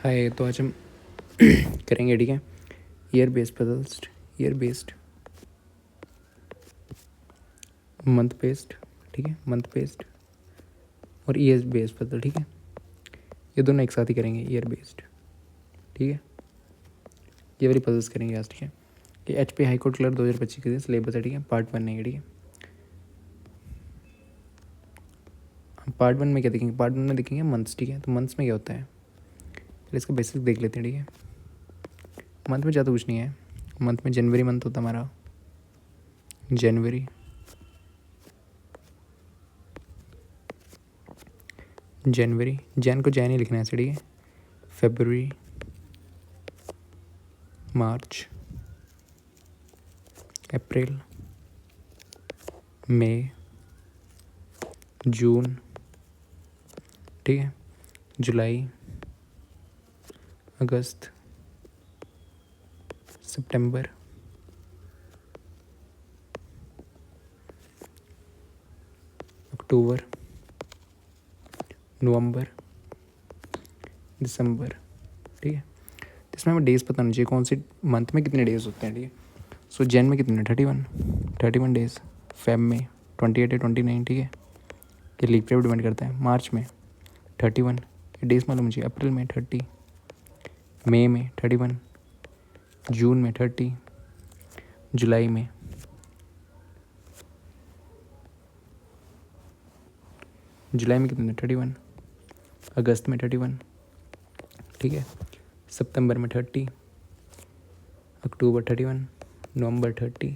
हाय, तो आज हम करेंगे, ठीक है, year based puzzles, year based, month based, ठीक है, मंथ बेस्ड और ईयर बेस्ड पजल, ठीक है। ये दोनों एक साथ ही करेंगे, ईयर बेस्ड, ठीक है। ये वाली पजल्स करेंगे आज, ठीक है। ये HP हाई कोर्ट क्लर्क 2025 के सिलेबस है, ठीक है। पार्ट 1 है, ठीक है। हम पार्ट 1 में क्या देखेंगे? पार्ट 1 में देखेंगे मंथ्स, ठीक है। तो मंथ्स में क्या होता है, पहले इसका बेसिक देख लेते हैं, ठीक है। मंथ में ज़्यादा कुछ नहीं है। मंथ में जनवरी मंथ होता है हमारा, जनवरी, जनवरी, जैन को जैन ही लिखना है ऐसे, ठीक है। फरवरी, मार्च, अप्रैल, मई, जून, ठीक है, जुलाई, अगस्त, सितंबर, अक्टूबर, नवंबर, दिसंबर, ठीक है। तो इसमें हमें डेज़ पता होना चाहिए, कौन से मंथ में कितने डेज़ होते हैं, ठीक है। सो जैन में कितने, 31 डेज़, फेब में 28 या 29, ठीक है। ये लीप पे डिपेंड करता है। मार्च में 31, ये डेज़ मालूम चाहिए। अप्रैल में 30, मई में 31, जून में 30, जुलाई में, कितने, 31, अगस्त में 31, ठीक है। सितंबर में 30, अक्टूबर 31, नवंबर 30,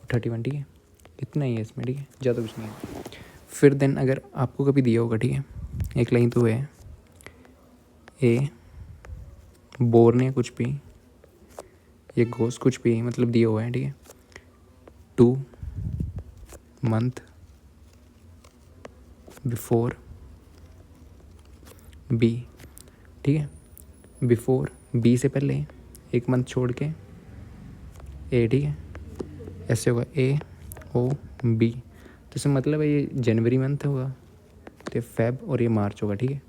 31, ठीक है। इतना ही है इसमें, ठीक है, ज़्यादा कुछ नहीं है। फिर देन अगर आपको कभी दिया होगा, ठीक है, एक लाइन तो है, ए बोर्न कुछ भी, ये गोस कुछ भी मतलब दिया हुआ है, ठीक है। 2 मंथ बिफोर बी, ठीक है। बिफोर बी से पहले एक मंथ छोड़ के ए, ठीक है, ऐसे होगा AOB। तो इसमें मतलब है ये जनवरी मंथ होगा, तो ये फेब और ये मार्च होगा, ठीक है।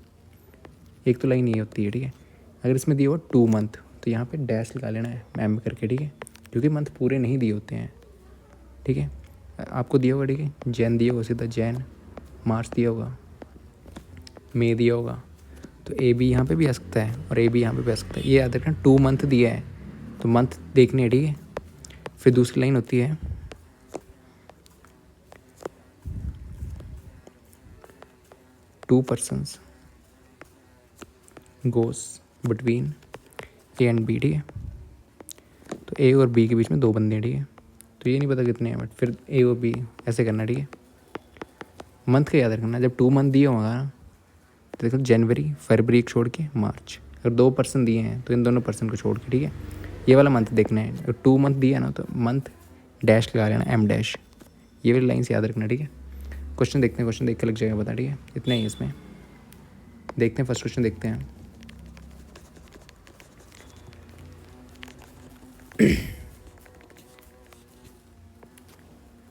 एक तो लाइन ये होती है, ठीक है। अगर इसमें दिया हुआ 2 मंथ तो यहाँ पे डैश लगा लेना है एम करके, ठीक है, क्योंकि मंथ पूरे नहीं दिए होते हैं, ठीक है। आपको दिया होगा, ठीक है, जैन दिया होगा सीधा जैन, मार्च दिया होगा, मई दिया होगा, तो AB यहाँ पे भी आ सकता है और AB यहाँ पे भी आ सकता है। ये याद रखना 2 मंथ दिया है तो मंथ देखने हैं, ठीक है। फिर दूसरी लाइन होती है 2 persons goes between A and B, ठीक है। तो A और B के बीच में 2 बंदे हैं, ठीक है। तो ये नहीं पता कितने हैं, बट फिर A और B ऐसे करना, ठीक है। मंथ का याद रखना, जब 2 मंथ दिया होगा ना तो देखो जनवरी, फरवरी छोड़ के मार्च, अगर 2 पर्सन दिए हैं तो इन दोनों पर्सन को छोड़ के, ठीक है, ये वाला मंथ देखना है। अगर 2 मंथ दिया ना तो मंथ डैश लगा लेना, M डैश, ये वाली लाइन से याद रखना, ठीक है। क्वेश्चन देखते हैं, क्वेश्चन देख के लग जाएगा पता, ठीक है। इतना ही इसमें देखते हैं, फर्स्ट क्वेश्चन देखते हैं।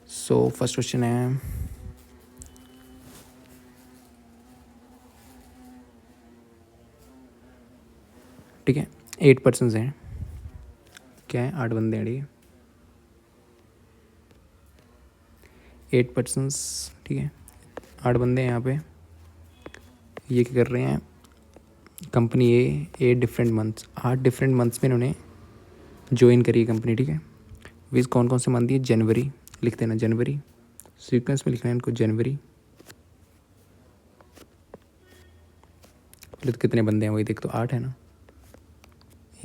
सो फर्स्ट क्वेश्चन है, ठीक है, 8 पर्सन हैं, क्या है, 8 बंदे हैं, ठीक है, 8 पर्सनस, ठीक है, 8 बंदे हैं यहाँ पे। ये क्या कर रहे हैं, कंपनी ए 8 डिफरेंट मंथ्स, 8 डिफरेंट मंथ्स में इन्होंने ज्वाइन करी है कंपनी, ठीक है। विज कौन कौन से मंथ दिए, जनवरी लिख देना, जनवरी सीक्वेंस में लिखना है इनको, जनवरी। पहले तो कितने बंदे हैं वही देख, तो 8 है ना,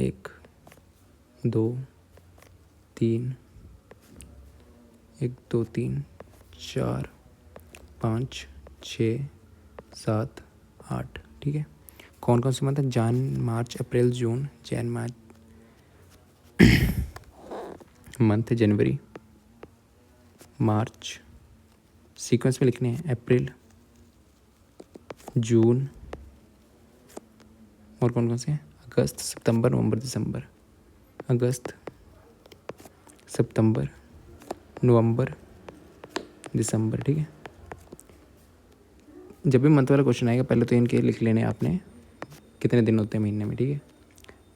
1 2 3, 1 2 3 4 5 6 7 8, ठीक है। कौन कौन से मंथ है, जैन मार्च अप्रैल जून, जैन मार्च मंथ है जनवरी, मार्च सीक्वेंस में लिखने हैं, अप्रैल, जून, और कौन कौन से हैं, अगस्त, सितंबर, नवंबर, दिसंबर, अगस्त, सितंबर, नवंबर, दिसंबर, ठीक है। जब भी मंथ वाला क्वेश्चन आएगा पहले तो इनके लिख लेने आपने कितने दिन होते हैं महीने में, ठीक है।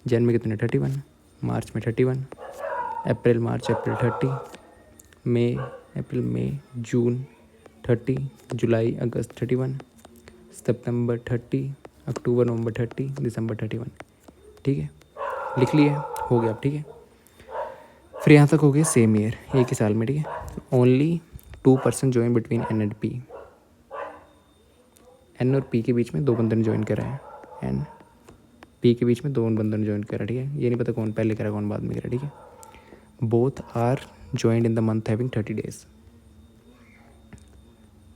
जन में कितने 31, मार्च में 31, अप्रैल मार्च अप्रैल 30, मई अप्रैल मई जून 30, जुलाई अगस्त 31, सितंबर 30, अक्टूबर नवंबर 30, दिसंबर 31, ठीक है। लिख लिया, हो गया अब, ठीक है। फिर यहाँ तक हो गया सेम ईयर, एक ही साल में, ठीक है। Only 2% join between N and P. N और पी के बीच में 2 बंदों ने ज्वाइन करा है, एन पी के बीच में 2 बंदों ने ज्वाइन करा, ठीक है। ये नहीं पता कौन पहले करा कौन बाद में करा, ठीक है। Both are joined in the month having 30 days.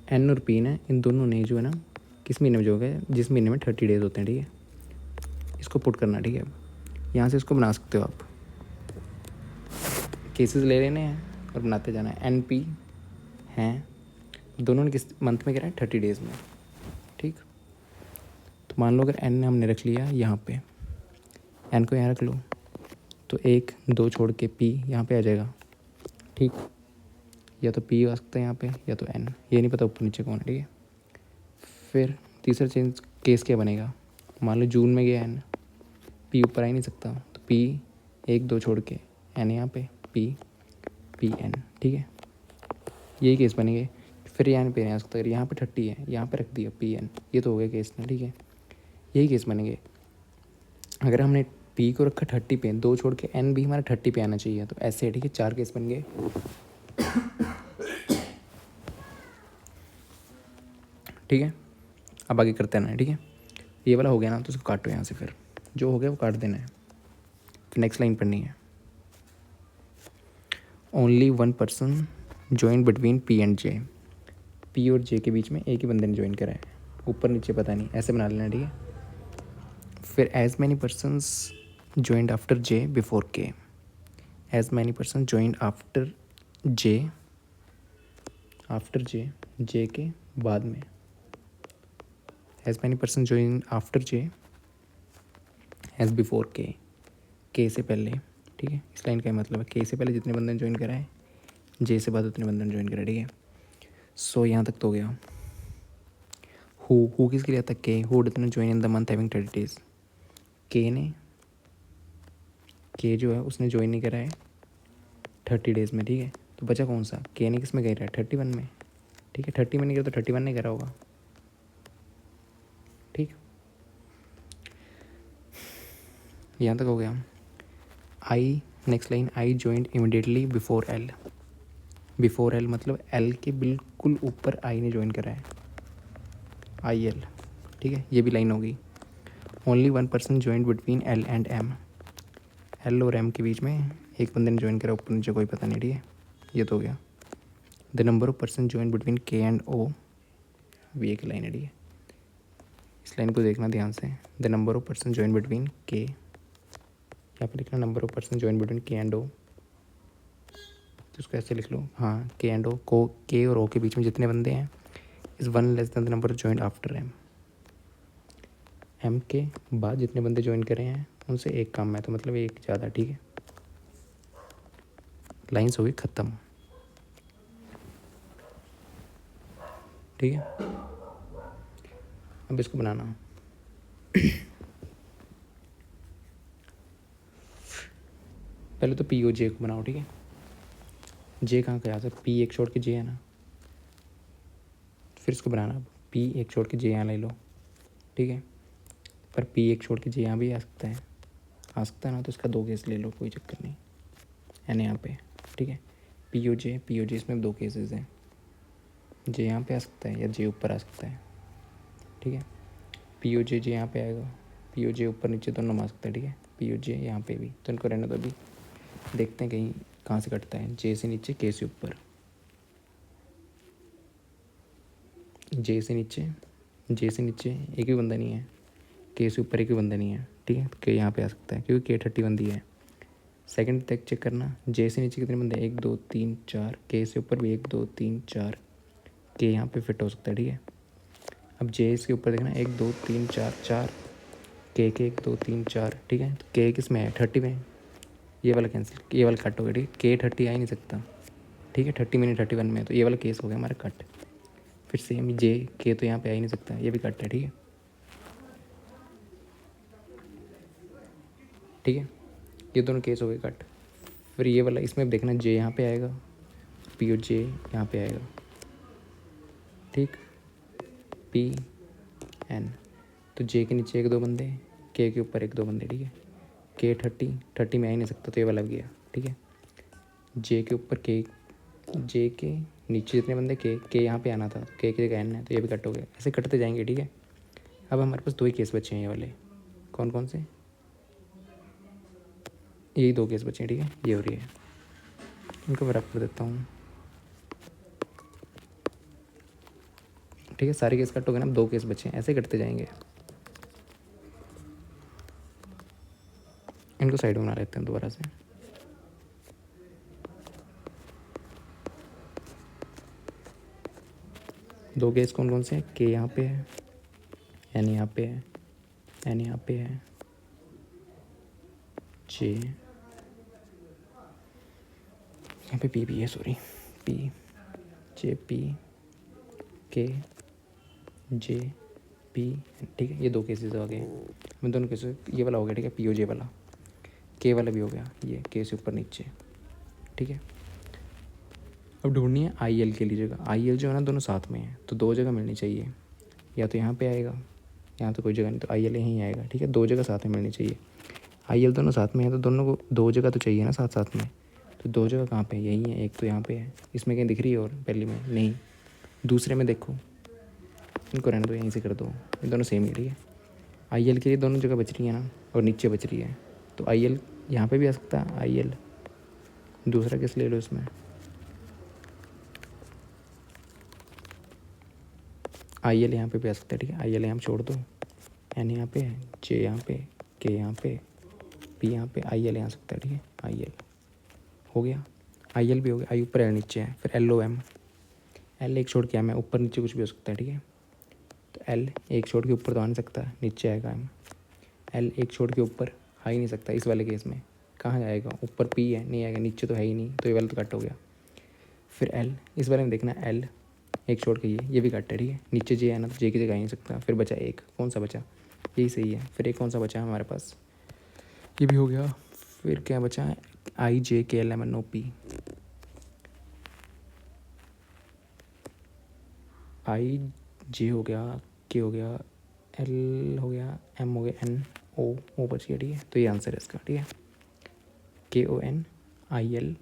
N और पी ने, इन दोनों ने जो है ना, किस महीने में जो है, जिस महीने में 30 डेज होते हैं, ठीक है। इसको पुट करना, ठीक है। यहाँ से इसको बना सकते हो आप, केसेस ले लेने हैं और बनाते जाना है। एन पी हैं, दोनों ने किस मंथ में करा है, 30 डेज़ में, ठीक। तो मान लो अगर एन ने हमने रख लिया यहाँ पे, एन को यहाँ रख लो, तो 1 2 छोड़ के पी यहाँ पे आ जाएगा, ठीक। या तो पी आ सकता है यहाँ पे, या तो एन, ये नहीं पता ऊपर नीचे कौन है, ठीक है। फिर तीसरा चेंज केस क्या बनेगा, मान लो जून में गया एन, पी ऊपर आ ही नहीं सकता, तो पी 1 2 छोड़ के एन यहाँ पे, पी एन, ठीक है। यही केस बनेंगे। फिर यहाँ पे नहीं आ सकता, अगर यहाँ पे 30 है, यहाँ पे रख दिया पी एन, ये तो हो गया केस ना, ठीक है। यही केस बनेंगे। अगर हमने पी को रखा 30 पे, 2 छोड़ के एन भी हमारा 30 पे आना चाहिए, तो ऐसे है, ठीक है। 4 केस बन गए, ठीक है। अब आगे करते हैं ना, ठीक है। ये वाला हो गया ना, तो उसको काटो यहाँ से, फिर जो हो गया वो काट देना है। फिर नेक्स्ट लाइन पढ़नी है। Only 1 person join between P and J. P और जे के बीच में एक ही बंदे ने ज्वाइन करा है, ऊपर नीचे पता नहीं, ऐसे बना लेना, ठीक है। फिर as many persons joined after J before K. As many person joined after J K बाद में। As many person join after J as before K से पहले, ठीक है। इस लाइन का मतलब है के से पहले जितने बंदे ने ज्वाइन करा है, जे से बाद उतने बंदे ने ज्वाइन करा, ठीक है। सो यहाँ तक तो हो गया। हु किसके लिए आता है, के। Who did not join in the month having 30 days. के जो है उसने ज्वाइन नहीं करा है 30 डेज़ में, ठीक है। तो बचा कौन सा, के ने किस में कह रहा है, 31 में, ठीक है। 30 में नहीं करा तो 31 नहीं करा होगा, ठीक। यहाँ तक हो गया। I, next line, I joined immediately before L. Before L मतलब एल के बिल्कुल ऊपर आई ने ज्वाइन करा है, आई एल, ठीक है। ये भी लाइन होगी। Only 1 person joined between L and M. L और एम के बीच में एक बंदे ने ज्वाइन करा, ऊपर नीचे कोई पता नहीं, ठीक है। ये तो हो गया। The number of person join between के एंड ओ, भी एक लाइन है, ठीक है। इस लाइन को देखना ध्यान से। The number of person join between के, यहाँ पे लिखना number of person join between के एंड ओ, तो उसको ऐसे लिख लो, हाँ, के एंड ओ को, के और ओ के बीच में जितने बंदे हैं, इस 1 less than the number join after M. M के बाद जितने बंदे ज्वाइन करे हैं उनसे एक कम है, तो मतलब एक ज़्यादा, ठीक है। लाइन्स हो गई ख़त्म, ठीक है। अब इसको बनाना। पहले तो पी ओ जे को बनाओ, ठीक है। जे कहाँ का, यहाँ पी एक छोड़ के जे है ना, फिर इसको बनाना। अब पी एक छोड़ के जे यहाँ ले लो, ठीक है। पर पी एक छोड़ के जे यहाँ भी आ सकता है ना, तो इसका 2 केस ले लो, कोई चक्कर नहीं। एन यहाँ पे, ठीक है। पी ओ जे इसमें 2 केसेस हैं, जे यहाँ पे आ सकता है या जे ऊपर आ सकता है, ठीक है। पी ओ जे यहाँ पे आएगा, पी ओ जे ऊपर नीचे दोनों में आ सकता है, ठीक है। पी ओ जे यहाँ पे भी, तो इनको रहने दो। अभी देखते हैं कहीं कहाँ से कटता है, जे से नीचे के से ऊपर, जे से नीचे एक भी बंदा नहीं है, के से ऊपर एक भी बंदा नहीं है, ठीक है। के यहाँ पे आ सकता है क्योंकि के 31 दिया है। सेकंड तक चेक करना, जे से नीचे कितने बंदे हैं, 1 2 3 4, के से ऊपर भी 1 2 3 4, के यहाँ पे फिट हो सकता है, ठीक है। अब जे इसके ऊपर देखना, 1 2 3 4 4, के 1 2 3 4, ठीक है। तो के किस में है, 30 में। ये वाला कैंसिल, ये वाला कट हो गया, ठीक है। के 30 आ ही नहीं सकता, ठीक है। 30 में नहीं 31 में, तो ये वाला केस हो गया हमारा कट। फिर सेम जे के तो यहाँ पे आ ही नहीं सकता, ये भी कट है, ठीक है। ठीक है, ये दोनों केस हो गए कट। फिर ये वाला, इसमें देखना जे यहाँ पे आएगा, पी और जे यहाँ पे आएगा, ठीक, पी एन। तो जे के नीचे 1 2 बंदे, के ऊपर 1 2 बंदे, ठीक है। के 30 में आ ही नहीं सकता, तो ये वाला गया, ठीक है। जे के ऊपर के, जे के नीचे जितने बंदे के यहाँ पे आना था, के की जगह एन है, तो ये भी कट हो गया। ऐसे कटते जाएंगे, ठीक है। अब हमारे पास 2 ही केस बचे हैं, ये वाले। कौन कौन से? यही 2 केस बचे हैं, ठीक है। ये हो रही है, इनको मैं रख कर देता हूँ, ठीक है। सारे केस कट हो गए ना, अब 2 केस बचे हैं, ऐसे कटते जाएंगे। इनको साइड में बना लेते हैं दोबारा से। दो केस कौन कौन से हैं? के यहाँ पे है, एन यहाँ पे है, एन यहाँ पे है, जे यहाँ पे पी भी है, सॉरी, पी जे पी के जे पी, ठीक है। ये 2 केसेस आ गए, मैं दोनों केसेस, ये वाला हो गया, ठीक है, पी ओ जे वाला। के वाला भी हो गया, ये के से ऊपर नीचे, ठीक है। अब ढूंढनी है आई एल के लिए जगह। आई एल जो है ना, दोनों साथ में है, तो 2 जगह मिलनी चाहिए। या तो यहाँ पे आएगा, यहाँ तो कोई जगह नहीं, तो आई एल यहीं आएगा, ठीक है। 2 जगह साथ में मिलनी चाहिए। आई एल दोनों साथ में है, तो दोनों को 2 जगह तो चाहिए ना साथ साथ में। तो 2 जगह कहाँ पे है? यही है, एक तो यहाँ पे है, इसमें कहीं दिख रही है और पहली में नहीं, दूसरे में देखो। इनको रहने दो, यहीं से कर दो, ये दोनों सेम ही, ठीक है। आई एल के लिए दोनों जगह बच रही है ना, और नीचे बच रही है, तो आई एल यहाँ पे भी आ सकता है। आई एल दूसरा किस ले लो इसमें, आई एल यहाँ पे भी आ सकता है, ठीक है। आई एल यहाँ छोड़ दो, एन यहाँ पे है, जे यहाँ पे, के यहाँ पे, पी यहाँ पे, आई एल यहाँ सकता है, ठीक है। आई एल हो गया, आई एल भी हो गया। आई ऊपर एल नीचे है, फिर एल ओ एम। एल एक छोड़ के एम है, ऊपर नीचे कुछ भी हो सकता है, ठीक है। तो एल एक छोड़ के ऊपर तो आ नहीं सकता, नीचे आएगा एम। एल एक छोड़ के ऊपर आ ही नहीं सकता इस वाले केस में, कहाँ जाएगा? ऊपर पी है, नहीं आएगा, नीचे तो है ही नहीं, तो ये वाला तो कट हो गया। फिर एल, इस बारे में देखना, एल एक छोड़ के ये भी कट है, ठीक है। नीचे जे है ना, तो जे की जगह आ ही नहीं सकता। फिर बचा एक, कौन सा बचा? यही सही है। फिर एक कौन सा बचा हमारे पास? ये भी हो गया। फिर क्या बचा है? I J K L M N O P. I J हो गया, के हो गया, एल हो गया, एम हो गया, एन ओ बच गया, ठीक है। तो ये आंसर है इसका, ठीक है। K O N I L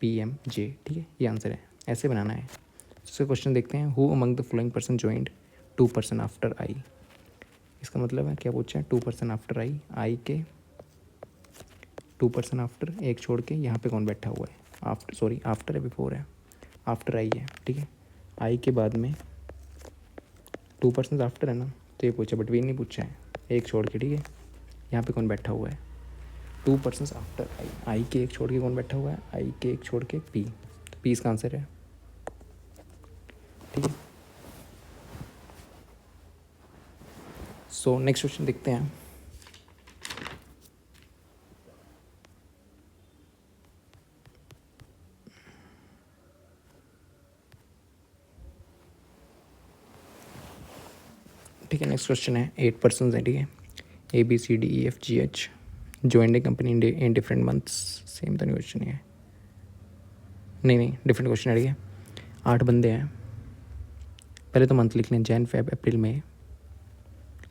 P M J, ठीक है, ये आंसर है। ऐसे बनाना है। इसका क्वेश्चन देखते हैं। Who among the following person joined 2 person after I. इसका मतलब है क्या पूछा है? 2 पर्सन आफ्टर आई के 2 पर्सन आफ्टर, एक छोड़ के यहाँ पे कौन बैठा हुआ है? आफ्टर, सॉरी आफ्टर है, बिफोर है, आफ्टर आई है, ठीक है। आई के बाद में 2 पर्सन आफ्टर है ना, तो ये पूछा, बिटवीन नहीं पूछा है, एक छोड़ के, ठीक है। यहाँ पे कौन बैठा हुआ है? 2 पर्सन आफ्टर आई के एक छोड़ के कौन बैठा हुआ है? आई के एक छोड़ के पी, तो पी इसका आंसर है, ठीक है। सो नेक्स्ट क्वेश्चन देखते हैं। ठीक है, नेक्स्ट क्वेश्चन है। 8 पर्सन हैं, ठीक है। A B C D E F G H joined a company in different months. Same तो नहीं क्वेश्चन है, नहीं डिफरेंट क्वेश्चन है, ठीक है। 8 बंदे हैं। पहले तो मंथ लिख लें, जैन फेब अप्रैल मई,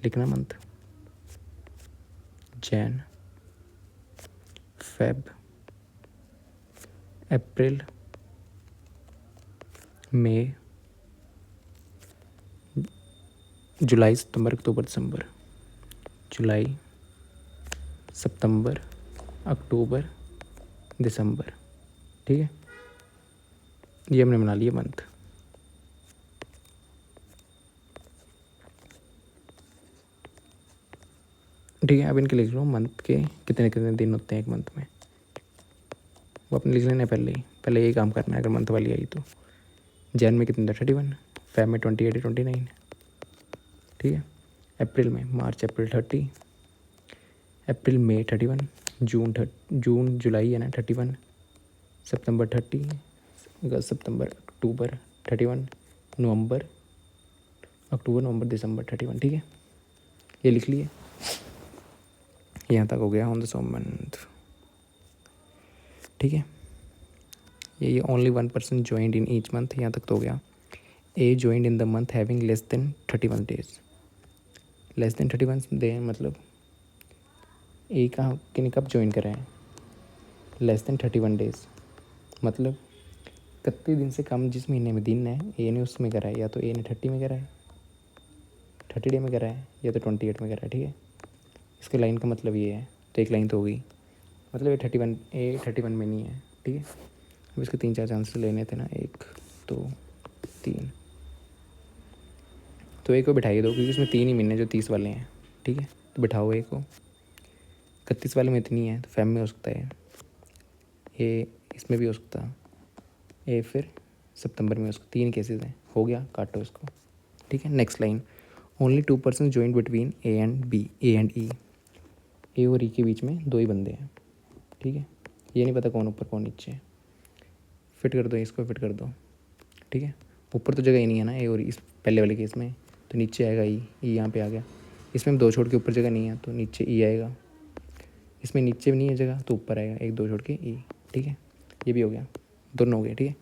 लिखना मंथ, जैन फेब अप्रैल मई जुलाई सितंबर अक्टूबर दिसंबर, जुलाई सितंबर अक्टूबर दिसंबर, ठीक है। ये हमने बना लिया मंथ। ठीक है, अब इनके लिख लो मंथ के कितने कितने दिन होते हैं एक मंथ में, वो अपने लिख लेना है पहले ही। पहले यही काम करना है अगर मंथ वाली आई तो। जैन में कितने थे? 31, फेब में 28 29, ठीक है। अप्रैल में मार्च अप्रैल 30, अप्रैल मई 31, जून जुलाई है ना 31, सितंबर 30, अगस्त सितंबर अक्टूबर 31, नवंबर अक्टूबर नवंबर दिसंबर 31, ठीक है। ये लिख लिए। यहाँ तक हो गया ऑन द सम मंथ, ठीक है। ये only 1% joined in each month, यहाँ तक तो हो गया। A joined in the month having less than 31 days, less than 31 day मतलब ए का किन कब ज्वाइन करा है, लेस देन 31 डेज मतलब 31 दिन से कम जिस महीने में दिन है ए ने उसमें करा है, या तो ए ने 30 में करा है, 30 डे में करा है, या तो 28 में करा है, ठीक है। इसके लाइन का मतलब ये है, तो एक लाइन तो होगी, मतलब ये 31 में नहीं है, ठीक है। अब इसके 3-4 चांसेस लेने थे ना, 1 2 3, तो एक को बिठाइए दो, क्योंकि इसमें 3 ही महीने जो 30 वाले हैं, ठीक है। तो बिठाओ एक को, 31 वाले में इतनी है तो फेब में हो सकता है, ए इसमें भी हो सकता है, ए फिर सितंबर में, उसको 3 केसेस हैं, हो गया, काटो इसको, ठीक है। Next line, only 2% join between A and B, A and E, A और ई के बीच में 2 ही बंदे हैं, ठीक है। ये नहीं पता कौन ऊपर कौन नीचे है, फिट कर दो इसको, फिट कर दो, ठीक है। ऊपर तो जगह ही नहीं है ना ए और इस पहले वाले केस में, तो नीचे आएगा ई यहाँ पे आ गया। इसमें 2 छोड़ के ऊपर जगह नहीं है तो नीचे ई आएगा, इसमें नीचे भी नहीं है जगह तो ऊपर आएगा 1 2 छोड़ के ई, ठीक है। ये भी हो गया, दोनों हो गए, ठीक है।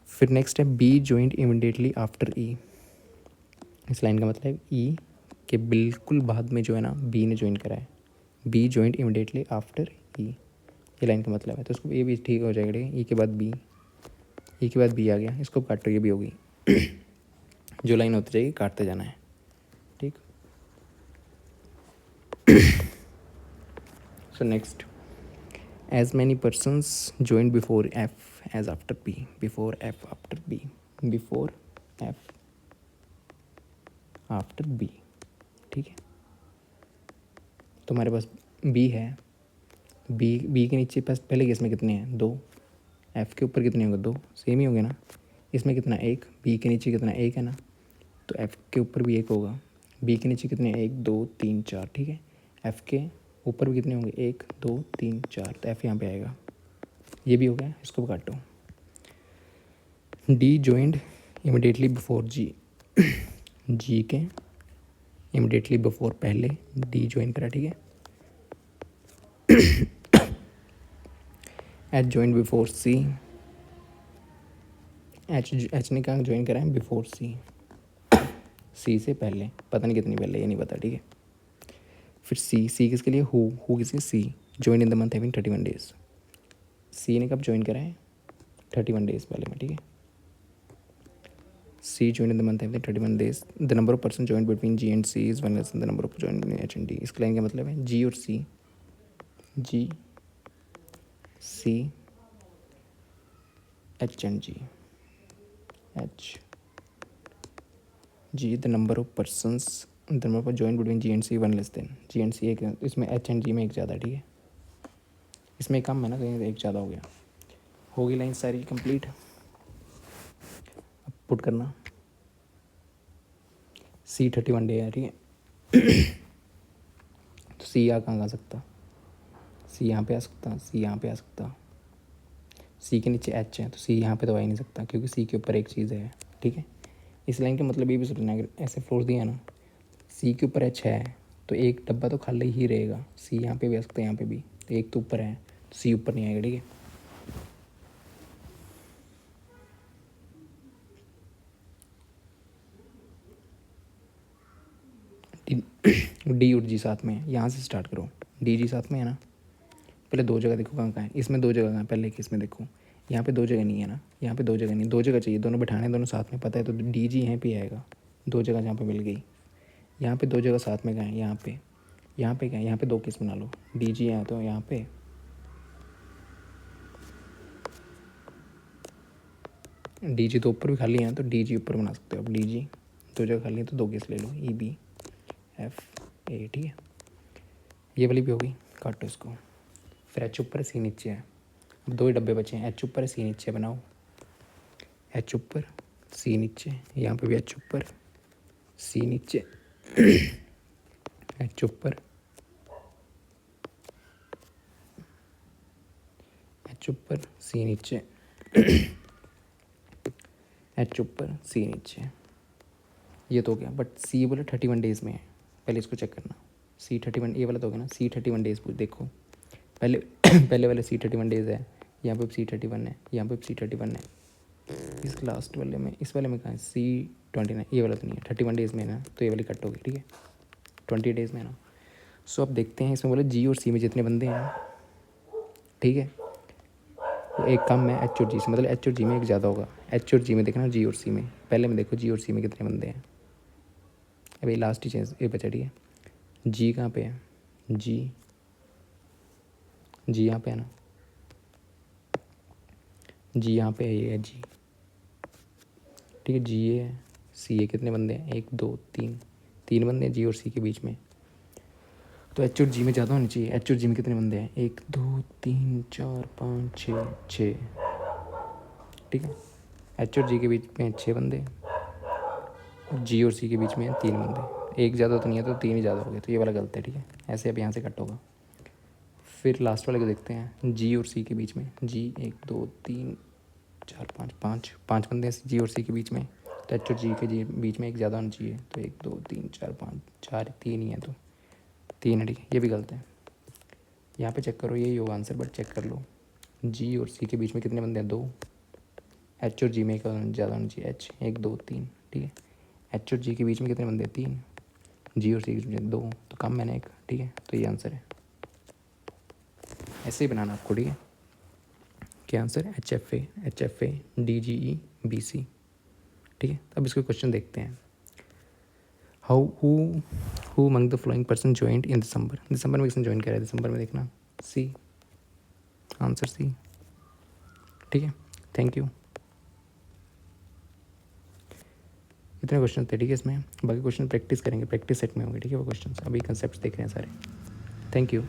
फिर नेक्स्ट है बी ज्वाइंट इमीडिएटली आफ्टर ई, इस लाइन का मतलब ई के बिल्कुल बाद में जो है ना बी ने ज्वाइन करा है, बी ज्वाइंट इमीडिएटली आफ्टर ई, ये लाइन का मतलब है। तो उसको ये भी ठीक हो जाएगा, ठीक है। ई के बाद बी, ई के बाद बी आ गया, इसको काटो, ये भी होगी जो लाइन होती जाएगी काटते जाना है, ठीक। So next, as many persons join before F as after B, before F after B, before F after B, ठीक है। तुम्हारे पास बी है, बी के नीचे पास पहले केस में कितने हैं 2, एफ के ऊपर कितने होंगे 2, सेम ही होंगे ना। इसमें कितना 1, बी के नीचे कितना 1 है ना, तो एफ के ऊपर भी 1 होगा। बी के नीचे कितने 1 2 3 4, ठीक है। एफ के ऊपर भी कितने होंगे 1 2 3 4, तो एफ यहाँ पे आएगा, ये भी हो गया, इसको भी काटो। डी ज्वाइंड इमिडिएटली बिफोर जी, जी के इमिडिएटली बिफोर पहले डी ज्वाइन करा, ठीक है। एच ज्वाइन बिफोर सी, एच ने कहाँ ज्वाइन करा है बिफोर सी, सी से पहले, पता नहीं कितनी पहले, ये नहीं पता, ठीक है। फिर सी किसके लिए, हु किसके, C join in the month having 31 days, C ने कब ज्वाइन करा है 31 डेज पहले में, ठीक है। C join in the month having 31 days, the number of person join between G and C is 1 less than the number of join between H and D. इसके line का मतलब है जी और C, G C H and G, H G, the number of persons, the number of join between G and C 1 less than, G and C एक, इसमें H and जी में एक ज़्यादा, ठीक है। इसमें कम है ना, कहीं एक ज़्यादा हो गया, होगी लाइन सारी कंप्लीट। अब पुट करना, सी 31 डे है, ठीक है। तो सी यहाँ कहाँ आ सकता, सी यहाँ पे आ सकता, सी यहाँ पे आ सकता, सी के नीचे एच है तो सी यहाँ पे तो आ ही नहीं सकता, क्योंकि सी के ऊपर एक चीज़ है, ठीक है। इस लाइन का मतलब ये भी समझना, अगर ऐसे फोर्स दिया ना, सी के ऊपर एच है तो एक डब्बा तो खाली ही रहेगा, सी यहाँ पे भी आ सकता है, यहाँ पे भी, तो एक तो ऊपर है तो सी ऊपर नहीं आएगा, ठीक है। डी और जी साथ में है, यहाँ से स्टार्ट करो, डी जी साथ में है ना। पहले 2 जगह देखो कहाँ कहाँ है, इसमें 2 जगह कहाँ है, पहले केस में देखो, यहाँ पे 2 जगह नहीं है ना, यहाँ पे 2 जगह नहीं, 2 जगह चाहिए, दोनों बैठाने, दोनों साथ में, पता है, तो डी जी यहाँ पे आएगा, 2 जगह जहाँ पे मिल गई। यहाँ पे 2 जगह साथ में कहाँ है, यहाँ पे, यहाँ पे क्या है, यहाँ पे 2 केस बना लो, डी जी है तो यहाँ पे, डी जी तो ऊपर भी खाली है तो डी जी ऊपर बना सकते हो। अब डी जी 2 जगह खाली है तो 2 केस ले लो, ई बी एफ ए, ठीक है। ये वाली भी होगी, काटो इसको। फिर एच ऊपर है, सी नीचे है, अब 2 ही डब्बे बचे हैं, एच ऊपर है, सी नीचे, बनाओ, एच ऊपर सी नीचे, यहाँ पे भी एच ऊपर सी नीचे, एच ऊपर एच ऊपर सी नीचे, एच ऊपर सी नीचे, ये तो हो गया। बट सी बोले 31 डेज़ में है, पहले इसको चेक करना, C31 ये वाला तो होगा ना, C31 डेज पूछ देखो पहले पहले वाले C31 डेज है, यहाँ पे C31 है, यहाँ पे C31 है, इस लास्ट वाले में, इस वाले में कहाँ है C29, ये वाला तो नहीं है, 31 डेज़ में है ना, तो ये वाली कट होगी, ठीक है 20 डेज़ में है ना। सो अब देखते हैं इसमें बोले जी और सी में जितने बंदे हैं, ठीक है, वो एक कम है एच और जी से, मतलब एच और जी में एक ज़्यादा होगा। एच और जी में देखना, जी और सी में, पहले में देखो जी और सी में कितने बंदे हैं। अभी लास्ट ही चेंज ये बचा, ठीक है, जी कहाँ पे है, जी यहाँ पे है ना, जी यहाँ पे है, ये है जी, ठीक है, जी ये है, सी ये, कितने बंदे हैं, 1 2 3, 3 बंदे हैं जी और सी के बीच में, तो एच और जी में ज़्यादा होनी चाहिए। एच और जी में कितने बंदे हैं, 1 2 3 4 5 6, ठीक है, एच और जी के बीच में 6 बंदे, जी और सी के बीच में 3 बंदे, एक ज़्यादा तो नहीं है, तो 3 ही ज़्यादा हो गए, तो ये वाला गलत है, ठीक है, ऐसे अब यहाँ से कट होगा। फिर लास्ट वाले को देखते हैं, जी और सी के बीच में, जी 1 2 3 4 5, 5 बंदे हैं जी और सी के बीच में, तो एच और जी के जी बीच में एक ज़्यादा होना चाहिए, तो 1 2 3 4 5, 4 3 ही है, तो 3 है, ठीक है, ये भी गलत है। यहाँ पे चेक करो, यही होगा आंसर, बट चेक कर लो, जी और सी के बीच में कितने बंदे हैं, 2, एच और जी में एक ज़्यादा होना चाहिए, एच 1 2 3, ठीक है, एच और जी के बीच में कितने बंदे हैं, 3, जी और सी के बीच में 2, तो कम मैंने एक, ठीक है, तो ये आंसर है। ऐसे ही बनाना आपको, ठीक है, क्या आंसर, HFA DGE BC, ठीक है। अब इसको क्वेश्चन देखते हैं, how who among the following person joined in December, दिसंबर में किसने ज्वाइन करा है, दिसंबर में देखना सी, आंसर सी, ठीक है, थैंक यू। इतने क्वेश्चन थे, ठीक है, इसमें बाकी क्वेश्चन प्रैक्टिस करेंगे, प्रैक्टिस सेट में होंगे, ठीक है वो क्वेश्चन, अभी कंसेप्ट देख रहे हैं सारे, थैंक यू।